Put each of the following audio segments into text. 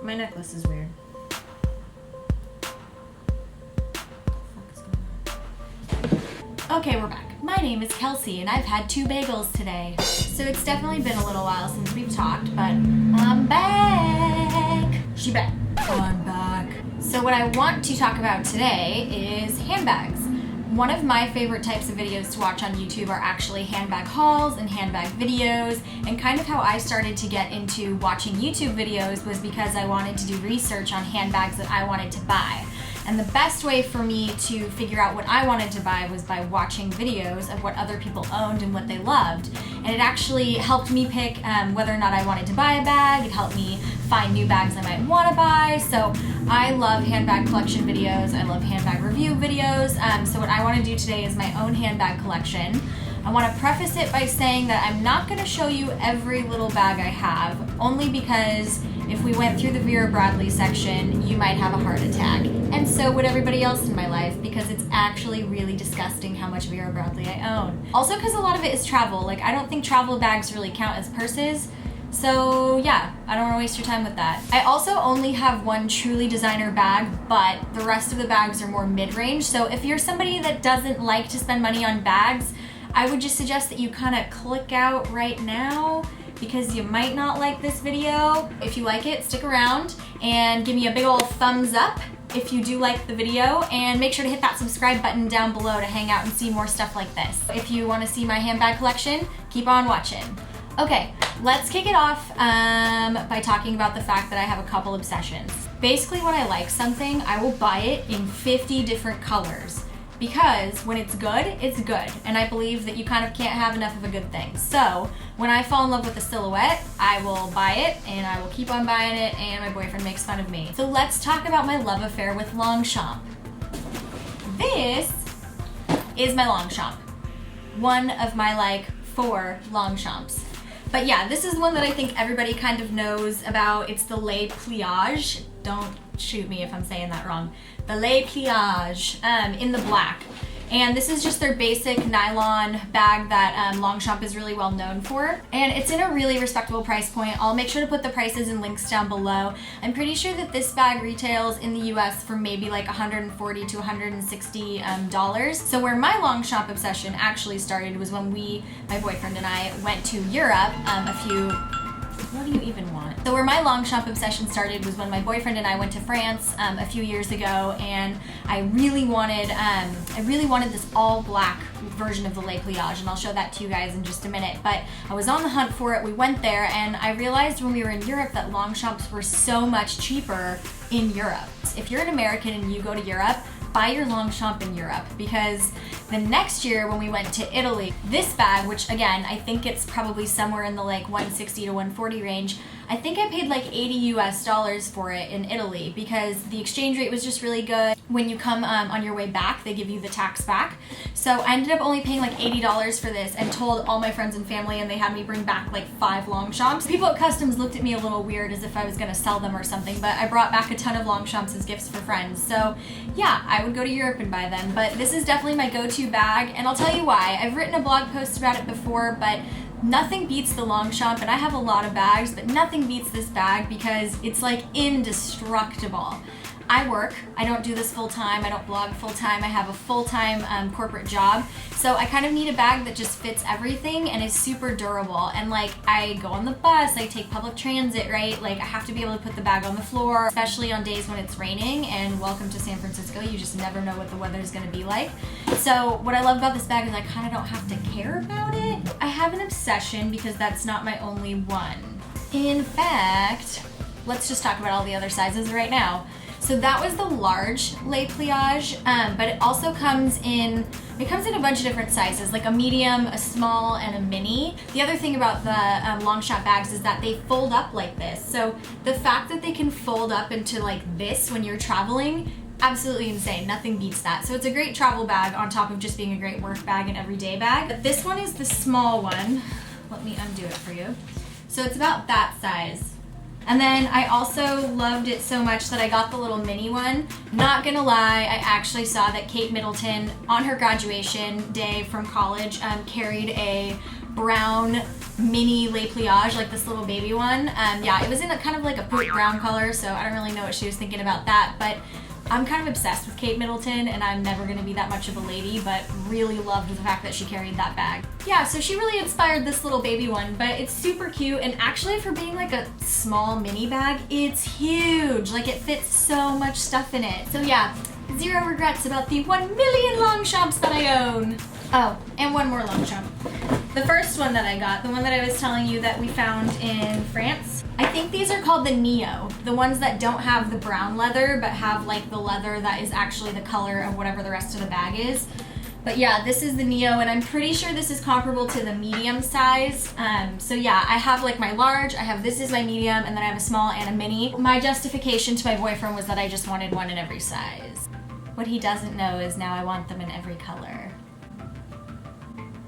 My necklace is weird. Okay, we're back. My name is Kelsey and I've had 2 bagels today. So it's definitely been a little while since we've talked, but I'm back. She back. I'm back. So what I want to talk about today is handbags. One of my favorite types of videos to watch on YouTube are actually handbag hauls and handbag videos, and kind of how I started to get into watching YouTube videos was because I wanted to do research on handbags that I wanted to buy. And the best way for me to figure out what I wanted to buy was by watching videos of what other people owned and what they loved. And it actually helped me pick whether or not I wanted to buy a bag. It helped me find new bags I might want to buy. So I love handbag collection videos. I love handbag review videos. So what I want to do today is my own handbag collection. I want to preface it by saying that I'm not going to show you every little bag I have, only because if we went through the Vera Bradley section, you might have a heart attack. And so would everybody else in my life, because it's actually really disgusting how much Vera Bradley I own. Also because a lot of it is travel. Like, I don't think travel bags really count as purses. So yeah, I don't want to waste your time with that. I also only have one truly designer bag, but the rest of the bags are more mid-range. So if you're somebody that doesn't like to spend money on bags, I would just suggest that you kind of click out right now, because you might not like this video. If you like it, stick around and give me a big old thumbs up if you do like the video, and make sure to hit that subscribe button down below to hang out and see more stuff like this. If you want to see my handbag collection, keep on watching. Okay, let's kick it off by talking about the fact that I have a couple obsessions. Basically, when I like something, I will buy it in 50 different colors. Because when it's good, and I believe that you kind of can't have enough of a good thing. So when I fall in love with a silhouette, I will buy it, and I will keep on buying it, and my boyfriend makes fun of me. So let's talk about my love affair with Longchamp. This is my Longchamp. One of my 4 Longchamps. But yeah, this is one that I think everybody kind of knows about. It's the Les Pliage. Don't shoot me if I'm saying that wrong. The Les Pliage in the black. And this is just their basic nylon bag that Longchamp is really well known for. And it's in a really respectable price point. I'll make sure to put the prices and links down below. I'm pretty sure that this bag retails in the US for maybe $140 to $160. So where my Longchamp obsession actually started was when my boyfriend and I, went to Europe what do you even want? So where my Longchamp obsession started was when my boyfriend and I went to France a few years ago, and I really wanted this all black version of the Les Pliage, and I'll show that to you guys in just a minute. But I was on the hunt for it. We went there, and I realized when we were in Europe that Longchamps were so much cheaper in Europe. If you're an American and you go to Europe, buy your Longchamp in Europe, because the next year when we went to Italy, this bag, which again, I think it's probably somewhere in the $160 to $140 range, I think I paid $80 US for it in Italy, because the exchange rate was just really good. When you come on your way back, they give you the tax back. So I ended up only paying $80 for this, and told all my friends and family, and they had me bring back 5 Longchamps. People at Customs looked at me a little weird as if I was gonna sell them or something, but I brought back a ton of Longchamps as gifts for friends. So yeah, I would go to Europe and buy them, but this is definitely my go-to bag, and I'll tell you why. I've written a blog post about it before, but nothing beats the Longchamp, and I have a lot of bags, but nothing beats this bag because it's indestructible. I work, I don't do this full time, I don't blog full time, I have a full-time corporate job, so I kind of need a bag that just fits everything and is super durable. And I go on the bus, I take public transit, right? I have to be able to put the bag on the floor, especially on days when it's raining, and welcome to San Francisco, you just never know what the weather's gonna be like. So what I love about this bag is I kind of don't have to care about it. I have an obsession because that's not my only one. In fact, let's just talk about all the other sizes right now. So that was the large Les Pliage, but it also comes in a bunch of different sizes, a medium, a small, and a mini. The other thing about the Longchamp bags is that they fold up like this. So the fact that they can fold up into this when you're traveling, absolutely insane. Nothing beats that. So it's a great travel bag on top of just being a great work bag and everyday bag. But this one is the small one. Let me undo it for you. So it's about that size. And then I also loved it so much that I got the little mini one. Not gonna lie, I actually saw that Kate Middleton on her graduation day from college carried a brown mini Les Pliage, like this little baby one. Yeah, it was in a kind of like a poop brown color, so I don't really know what she was thinking about that, but I'm kind of obsessed with Kate Middleton, and I'm never gonna be that much of a lady, but really loved the fact that she carried that bag. Yeah, so she really inspired this little baby one, but it's super cute, and actually for being like a small mini bag, it's huge. Like, it fits so much stuff in it. So yeah, zero regrets about the 1 million Longchamps that I own. Oh, and one more Longchamp. The first one that I got, the one that I was telling you that we found in France, I think these are called the Neo, the ones that don't have the brown leather, but have like the leather that is actually the color of whatever the rest of the bag is. But yeah, this is the Neo, and I'm pretty sure this is comparable to the medium size. So yeah, I have like my large, I have this is my medium, and then I have a small and a mini. My justification to my boyfriend was that I just wanted one in every size. What he doesn't know is now I want them in every color.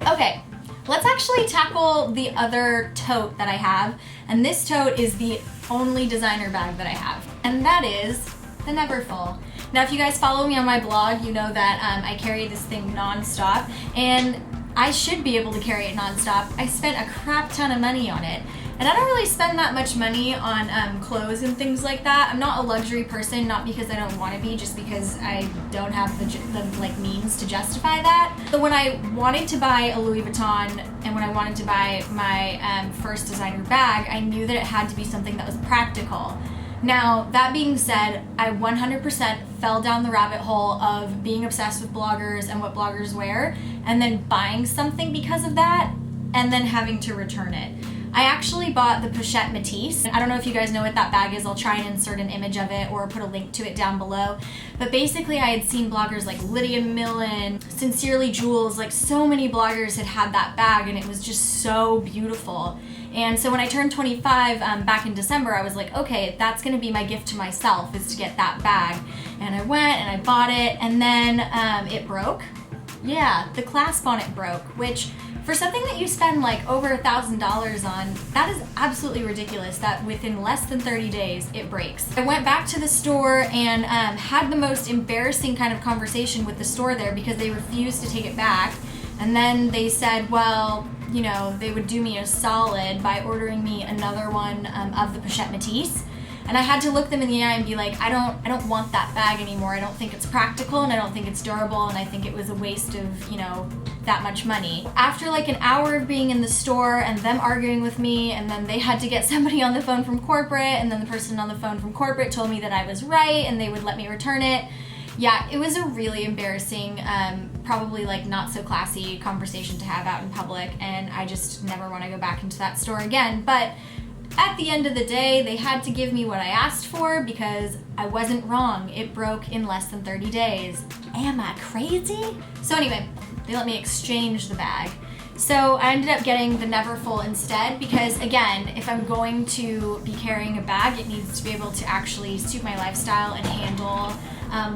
Okay. Let's actually tackle the other tote that I have, and this tote is the only designer bag that I have, and that is the Neverfull. Now, if you guys follow me on my blog, you know that I carry this thing non-stop, and I should be able to carry it non-stop. I spent a crap ton of money on it, and I don't really spend that much money on clothes and things like that. I'm not a luxury person, not because I don't want to be, just because I don't have the like means to justify that. So when I wanted to buy a Louis Vuitton and when I wanted to buy my first designer bag, I knew that it had to be something that was practical. Now, that being said, I 100% fell down the rabbit hole of being obsessed with bloggers and what bloggers wear, and then buying something because of that, and then having to return it. I actually bought the Pochette Métis. I don't know if you guys know what that bag is. I'll try and insert an image of it or put a link to it down below. But basically, I had seen bloggers like Lydia Millen, Sincerely Jules, like so many bloggers had that bag, and it was just so beautiful. And so when I turned 25 back in December, I was like, okay, that's gonna be my gift to myself, is to get that bag. And I went and I bought it, and then it broke. Yeah, the clasp on it broke, which for something that you spend like over $1,000 on, that is absolutely ridiculous that within less than 30 days it breaks. I went back to the store and had the most embarrassing kind of conversation with the store there because they refused to take it back. And then they said, well, you know, they would do me a solid by ordering me another one of the Pochette Métis. And I had to look them in the eye and be like, I don't want that bag anymore. I don't think it's practical, and I don't think it's durable, and I think it was a waste of, you know, that much money. After like an hour of being in the store and them arguing with me, and then they had to get somebody on the phone from corporate, and then the person on the phone from corporate told me that I was right and they would let me return it. Yeah, it was a really embarrassing, probably like not so classy conversation to have out in public, and I just never want to go back into that store again. But at the end of the day, they had to give me what I asked for because I wasn't wrong. It broke in less than 30 days. Am I crazy? So anyway, they let me exchange the bag. So I ended up getting the Neverfull instead because, again, if I'm going to be carrying a bag, it needs to be able to actually suit my lifestyle and handle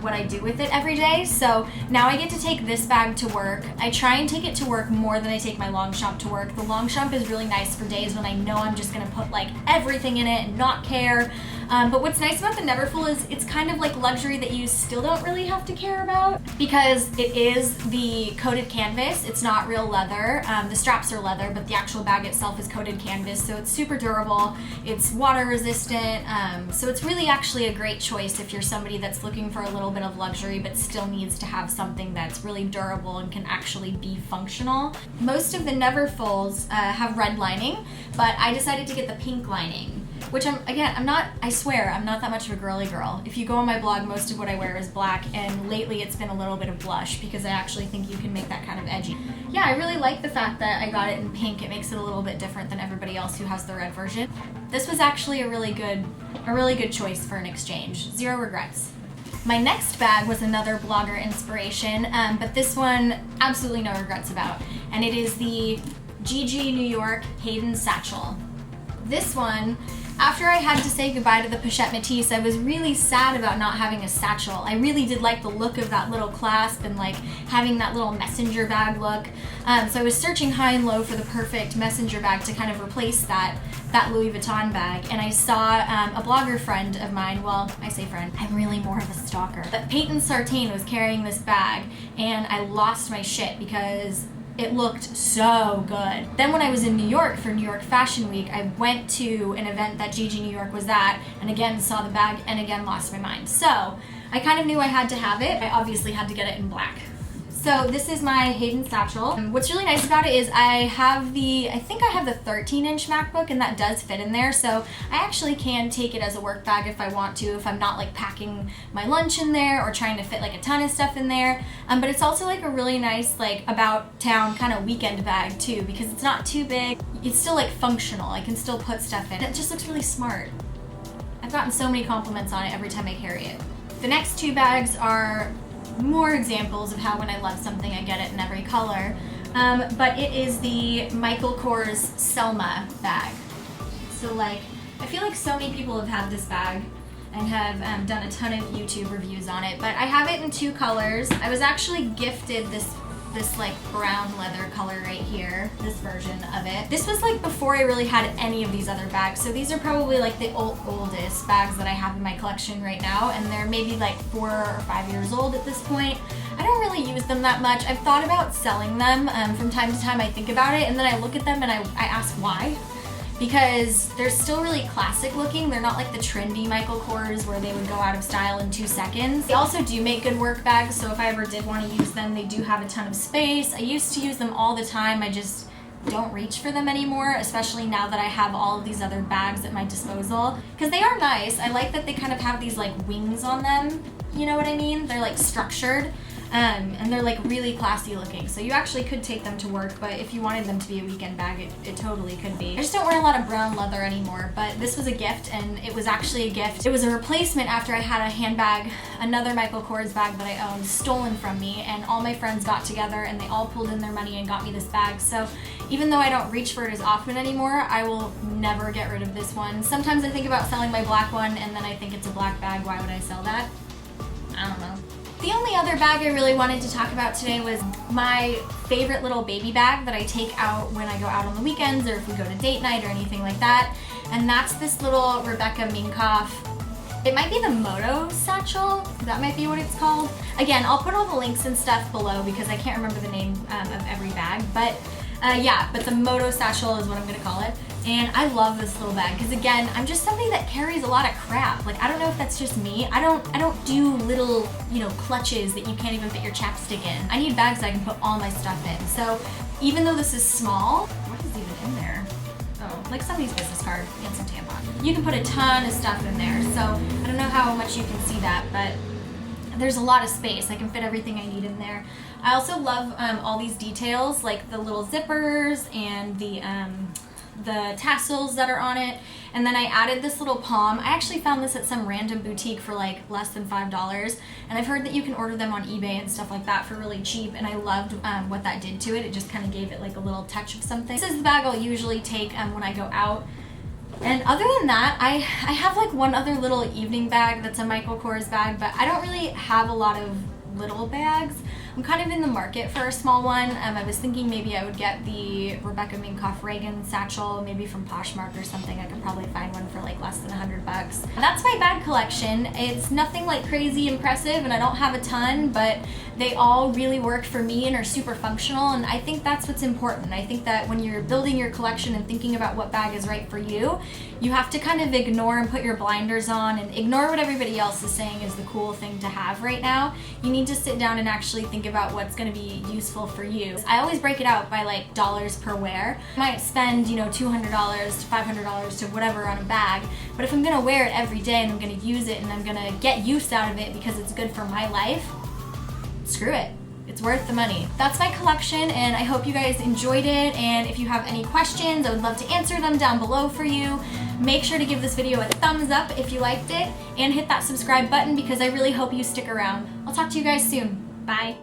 what I do with it every day. So now I get to take this bag to work. I try and take it to work more than I take my Longchamp to work. The Longchamp is really nice for days when I know I'm just gonna put like everything in it and not care. But what's nice about the Neverfull is it's kind of like luxury that you still don't really have to care about because it is the coated canvas. It's not real leather. The straps are leather, but the actual bag itself is coated canvas, so it's super durable. It's water resistant, so it's really actually a great choice if you're somebody that's looking for a little bit of luxury but still needs to have something that's really durable and can actually be functional. Most of the Neverfulls have red lining, but I decided to get the pink lining. Which I swear, I'm not that much of a girly girl. If you go on my blog, most of what I wear is black, and lately it's been a little bit of blush because I actually think you can make that kind of edgy. Yeah, I really like the fact that I got it in pink. It makes it a little bit different than everybody else who has the red version. This was actually a really good choice for an exchange. Zero regrets. My next bag was another blogger inspiration, but this one, absolutely no regrets about, and it is the GG New York Hayden Satchel. This one, after I had to say goodbye to the Pochette Métis, I was really sad about not having a satchel. I really did like the look of that little clasp and like having that little messenger bag look. So I was searching high and low for the perfect messenger bag to kind of replace that Louis Vuitton bag, and I saw a blogger friend of mine, well, I say friend, I'm really more of a stalker, but Peyton Sartain was carrying this bag, and I lost my shit because It looked so good. Then when I was in New York for New York Fashion Week, I went to an event that GG New York was at, and again saw the bag and again lost my mind. So I kind of knew I had to have it. I obviously had to get it in black. So this is my Hayden satchel. What's really nice about it is I think I have the 13-inch MacBook, and that does fit in there. So I actually can take it as a work bag if I want to, if I'm not like packing my lunch in there or trying to fit like a ton of stuff in there. But it's also like a really nice like about town kind of weekend bag too, because it's not too big. It's still like functional. I can still put stuff in. It just looks really smart. I've gotten so many compliments on it every time I carry it. The next two bags are more examples of how when I love something I get it in every color, but it is the Michael Kors Selma bag. So like, I feel like so many people have had this bag and have done a ton of YouTube reviews on it, but I have it in two colors. I was actually gifted this like brown leather color right here, this version of it. This was like before I really had any of these other bags, so these are probably like the oldest bags that I have in my collection right now, and they're maybe like 4 or 5 years old at this point. I don't really use them that much. I've thought about selling them. From time to time I think about it, and then I look at them and I ask why. Because they're still really classic looking. They're not like the trendy Michael Kors where they would go out of style in 2 seconds. They also do make good work bags, so if I ever did want to use them, they do have a ton of space. I used to use them all the time. I just don't reach for them anymore, especially now that I have all of these other bags at my disposal. Because they are nice. I like that they kind of have these like wings on them. You know what I mean? They're like structured. And they're like really classy looking, so you actually could take them to work, but if you wanted them to be a weekend bag, it totally could be. I just don't wear a lot of brown leather anymore, but this was a gift, and it was actually a gift. It was a replacement after I had a handbag, another Michael Kors bag that I owned, stolen from me, and all my friends got together and they all pulled in their money and got me this bag. So even though I don't reach for it as often anymore, I will never get rid of this one. Sometimes I think about selling my black one, and then I think it's a black bag. Why would I sell that? I don't know. The only other bag I really wanted to talk about today was my favorite little baby bag that I take out when I go out on the weekends or if we go to date night or anything like that. And that's this little Rebecca Minkoff. It might be the Moto satchel. That might be what it's called. Again, I'll put all the links and stuff below because I can't remember the name of every bag. But yeah, but the Moto satchel is what I'm gonna call it. And I love this little bag because again, I'm just somebody that carries a lot of crap. Like I don't know if that's just me. I don't do little, you know, clutches that you can't even fit your chapstick in. I need bags that I can put all my stuff in. So even though this is small, what is even in there? Oh, like somebody's business card and some tampons. You can put a ton of stuff in there. So I don't know how much you can see that, but there's a lot of space. I can fit everything I need in there. I also love all these details, like the little zippers and the tassels that are on it. And then I added this little palm. I actually found this at some random boutique for like less than $5. And I've heard that you can order them on eBay and stuff like that for really cheap. And I loved what that did to it. It just kind of gave it like a little touch of something. This is the bag I'll usually take when I go out. And other than that, I have like one other little evening bag that's a Michael Kors bag, but I don't really have a lot of little bags. I'm kind of in the market for a small one. I was thinking maybe I would get the Rebecca Minkoff Reagan satchel, maybe from Poshmark or something. I could probably find one for like less than $100. That's my bag collection. It's nothing like crazy impressive and I don't have a ton, but they all really work for me and are super functional, and I think that's what's important. I think that when you're building your collection and thinking about what bag is right for you, you have to kind of ignore and put your blinders on and ignore what everybody else is saying is the cool thing to have right now. You need to sit down and actually think about what's going to be useful for you. I always break it out by like dollars per wear. I might spend, you know, $200 to $500 to whatever on a bag, but if I'm going to wear it every day and I'm going to use it and I'm going to get use out of it because it's good for my life, screw it. It's worth the money. That's my collection, and I hope you guys enjoyed it, and if you have any questions, I would love to answer them down below for you. Make sure to give this video a thumbs up if you liked it, and hit that subscribe button because I really hope you stick around. I'll talk to you guys soon. Bye.